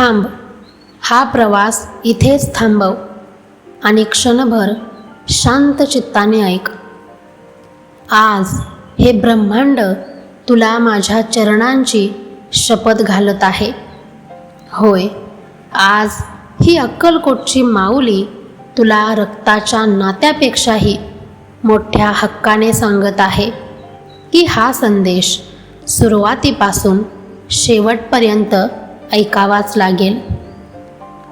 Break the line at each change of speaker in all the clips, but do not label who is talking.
थांब, हा प्रवास इथेच थांबव आणि क्षणभर शांत चित्ताने ऐक. आज हे ब्रह्मांड तुला माझ्या चरणांची शपथ घालत आहे. होय, आज ही अक्कलकोटची माऊली तुला रक्ताच्या नात्यापेक्षाही मोठ्या हक्काने सांगत आहे की हा संदेश सुरुवातीपासून शेवटपर्यंत ऐकावाच लागेल.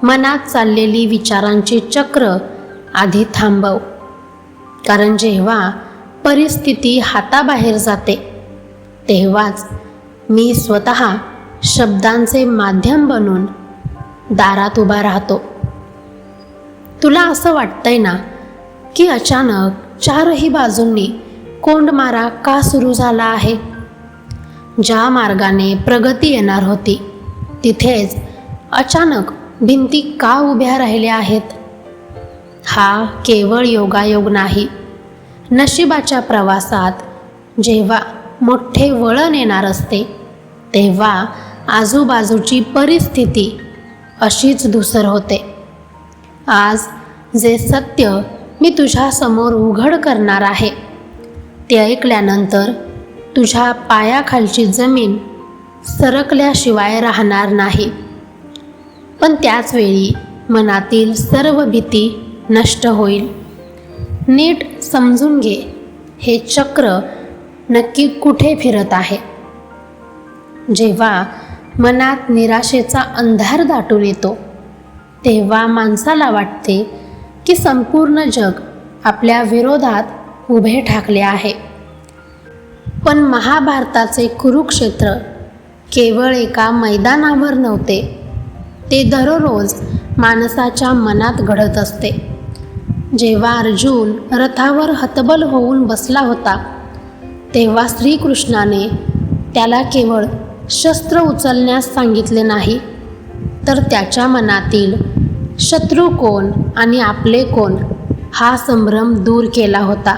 मनात चाललेली विचारांची चक्र आधी थांबव, कारण जेव्हा परिस्थिती हाताबाहेर जाते तेव्हाच मी स्वतः शब्दांचे माध्यम बनून दारात उभा राहतो. तुला असं वाटतंय ना की अचानक चारही बाजूंनी कोंडमारा का सुरू झाला आहे? ज्या मार्गाने प्रगती येणार होती तिथेच अचानक भिंती का उभ्या राहिल्या आहेत? हा केवळ योगायोग नाही. नशिबाच्या प्रवासात जेव्हा मोठे वळण येणार असते तेव्हा आजूबाजूची परिस्थिती अशीच धूसर होते. आज जे सत्य मी तुझ्यासमोर उघड करणार आहे ते ऐकल्यानंतर तुझ्या पायाखालची जमीन सरकल्याशिवाय राहणार नाही. पण त्याचवेळी मनातील सर्व भीती नष्ट होईल. नीट समजून घे, हे चक्र नक्की कुठे फिरत आहे. जेव्हा मनात निराशेचा अंधार दाटून येतो तेव्हा माणसाला वाटते की संपूर्ण जग आपल्या विरोधात उभे ठाकले आहे. पण महाभारताचे कुरुक्षेत्र केवळ एका मैदानावर नव्हते, ते दररोज माणसाच्या मनात घडत असते. जेव्हा अर्जुन रथावर हतबल होऊन बसला होता तेव्हा श्रीकृष्णाने त्याला केवळ शस्त्र उचलण्यास सांगितले नाही, तर त्याच्या मनातील शत्रू कोण आणि आपले कोण हा संभ्रम दूर केला होता.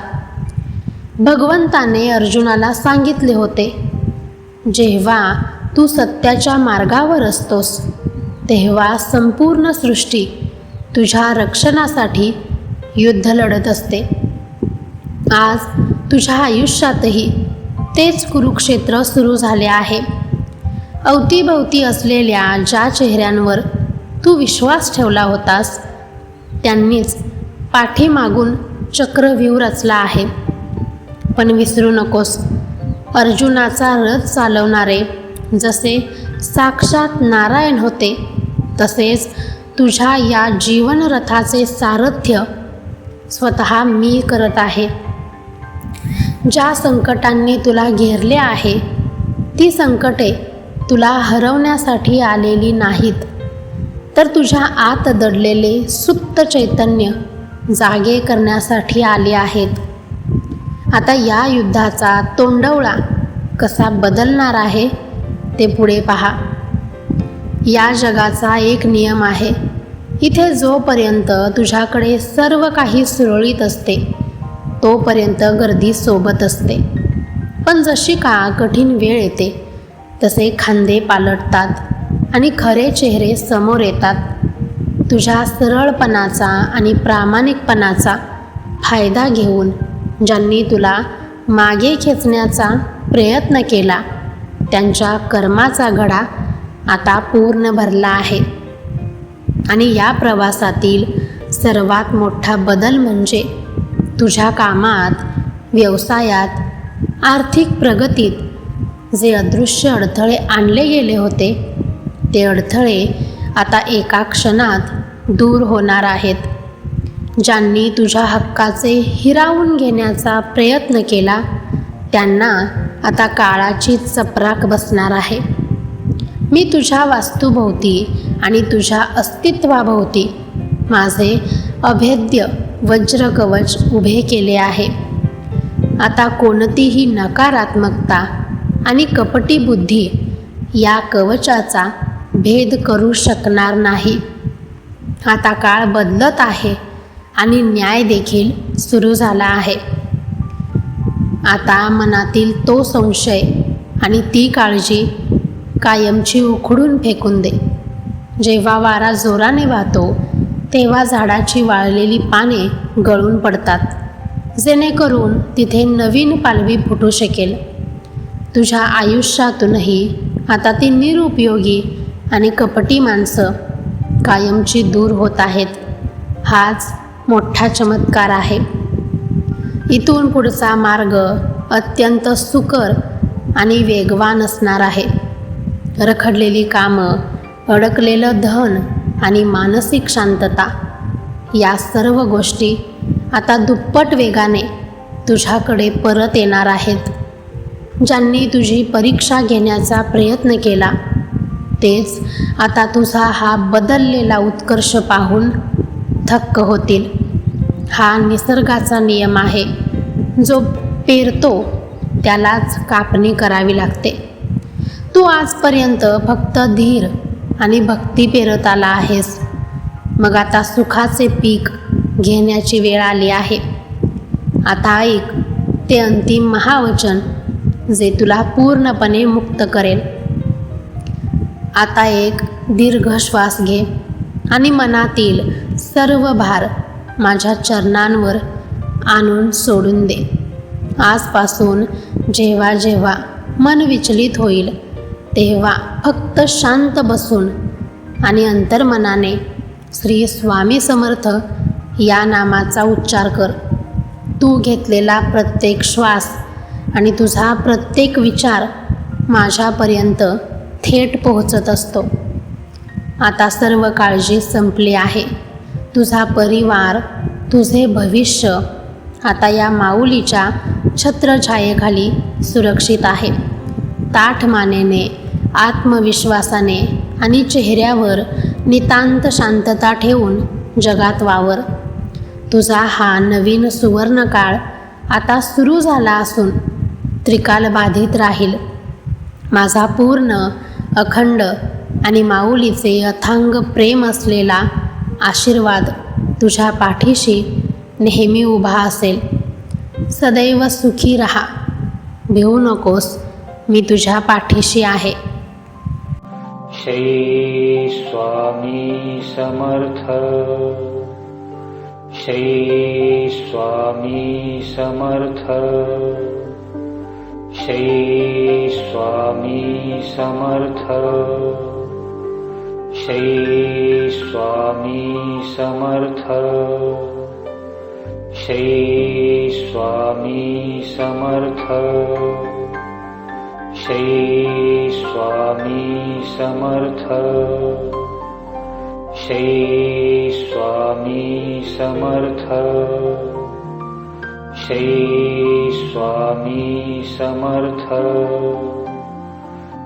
भगवंताने अर्जुनाला सांगितले होते, जेव्हा तू सत्याच्या मार्गावर असतोस तेव्हा संपूर्ण सृष्टी तुझ्या रक्षणासाठी युद्ध लढत असते. आज तुझ्या आयुष्यातही तेच कुरुक्षेत्र सुरू झाले आहे. अवतीभवती असलेल्या ज्या चेहऱ्यांवर तू विश्वास ठेवला होतास त्यांनीच पाठीमागून चक्रव्यूह रचला आहे. पण विसरू नकोस, अर्जुनाचा रथ चालवणारे जसे साक्षात नारायण होते तसेच तुझ्या या जीवनरथाचे सारथ्य स्वतः मी करत आहे. ज्या संकटांनी तुला घेरले आहे ती संकटे तुला हरवण्यासाठी आलेली नाहीत, तर तुझ्या आत दडलेले सुप्त चैतन्य जागे करण्यासाठी आले आहेत. आता या युद्धाचा तोंडवळा कसा बदलणार आहे ते पुढे पहा. या जगाचा एक नियम आहे, इथे जोपर्यंत तुझ्याकडे सर्व काही सुरळीत असते तोपर्यंत गर्दी सोबत असते. पण जशी का कठीण वेळ येते तसे खांदे पालटतात आणि खरे चेहरे समोर येतात. तुझ्या सरळपणाचा आणि प्रामाणिकपणाचा फायदा घेऊन ज्यांनी तुला मागे खेचण्याचा प्रयत्न केला त्यांच्या कर्माचा घडा आता पूर्ण भरला आहे. आणि या प्रवासातील सर्वात मोठा बदल म्हणजे तुझ्या कामात, व्यवसायात, आर्थिक प्रगतीत जे अदृश्य अडथळे आणले गेले होते ते अडथळे आता एका क्षणात दूर होणार आहेत. ज्यांनी तुझ्या हक्काचे हिरावून घेण्याचा प्रयत्न केला त्यांना आता काळाची चपराक बसणार आहे. मी तुझ्या वास्तूभोवती आणि तुझ्या अस्तित्वाभोवती माझे अभेद्य वज्रकवच उभे केले आहे. आता कोणतीही नकारात्मकता आणि कपटी बुद्धी या कवचाचा भेद करू शकणार नाही. आता काळ बदलत आहे आणि न्याय देखील सुरू झाला आहे. आता मनातील तो संशय आणि ती काळजी कायमची उखडून फेकून दे. जेव्हा वारा जोराने वाहतो तेव्हा झाडाची वाळलेली पाने गळून पडतात, जेणेकरून तिथे नवीन पालवी फुटू शकेल. तुझ्या आयुष्यातूनही आता ती निरुपयोगी आणि कपटी माणसं कायमची दूर होत आहेत. हाच मोठा चमत्कार आहे. इथून पुढचा मार्ग अत्यंत सुकर आणि वेगवान असणार आहे. रखडलेली कामं, अडकलेलं धन आणि मानसिक शांतता या सर्व गोष्टी आता दुप्पट वेगाने तुझ्याकडे परत येणार आहेत. ज्यांनी तुझी परीक्षा घेण्याचा प्रयत्न केला तेच आता तुझा हा बदललेला उत्कर्ष पाहून थक्क होतील. हा निसर्गाचा नियम आहे. जो पेरतो त्यालाच कापणी करावी लागते. तू आजपर्यंत फक्त धीर आणि भक्ती पेरत आला आहेस. मग आता सुखाचे पीक घेण्याची वेळ आली आहे. आता ऐक ते अंतिम महावचन जे तुला पूर्णपणे मुक्त करेल. आता एक दीर्घ श्वास घे आणि मनातील सर्व भार माझ्या चरणांवर आणून सोडून दे. आजपासून जेव्हा जेव्हा मन विचलित होईल तेव्हा फक्त शांत बसून आणि अंतर्मनाने श्री स्वामी समर्थ या नामाचा उच्चार कर. तू घेतलेला प्रत्येक श्वास आणि तुझा प्रत्येक विचार माझ्यापर्यंत थेट पोहोचत असतो. आता सर्व काळजी संपली आहे. तुझा परिवार, तुझे भविष्य आता या माऊलीच्या छत्रछायेखाली सुरक्षित आहे. ताठ मानेने, आत्मविश्वासाने आणि चेहऱ्यावर नितांत शांतता ठेवून जगात वावर. तुझा हा नवीन सुवर्णकाळ आता सुरू झाला असून त्रिकाल बाधित राहील. माझा पूर्ण, अखंड आणि माऊलीचे अथांग प्रेम असलेला आशीर्वाद तुझ्या पाठीशी नेहमी उभा असेल. सदैव सुखी राहा. भिवू नकोस, मी तुझ्या पाठीशी आहे.
श्री स्वामी समर्थ. श्री स्वामी समर्थ. श्री स्वामी समर्थ. श्री स्वामी समर्थ. श्री स्वामी समर्थ. श्री स्वामी समर्थ. श्री स्वामी समर्थ. श्री स्वामी समर्थ.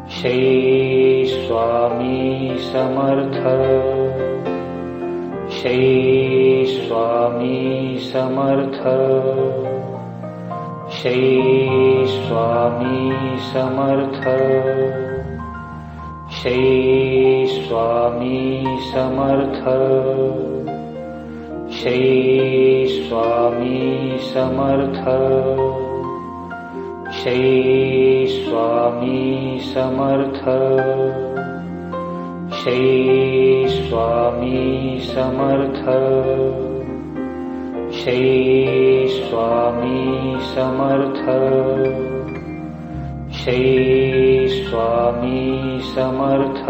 श्री स्वामी समर्थ. श्री स्वामी समर्थ. श्री स्वामी समर्थ. श्री स्वामी समर्थ. श्री स्वामी समर्थ. श्री स्वामी समर्थ. श्री स्वामी समर्थ. श्री स्वामी समर्थ. श्री स्वामी समर्थ.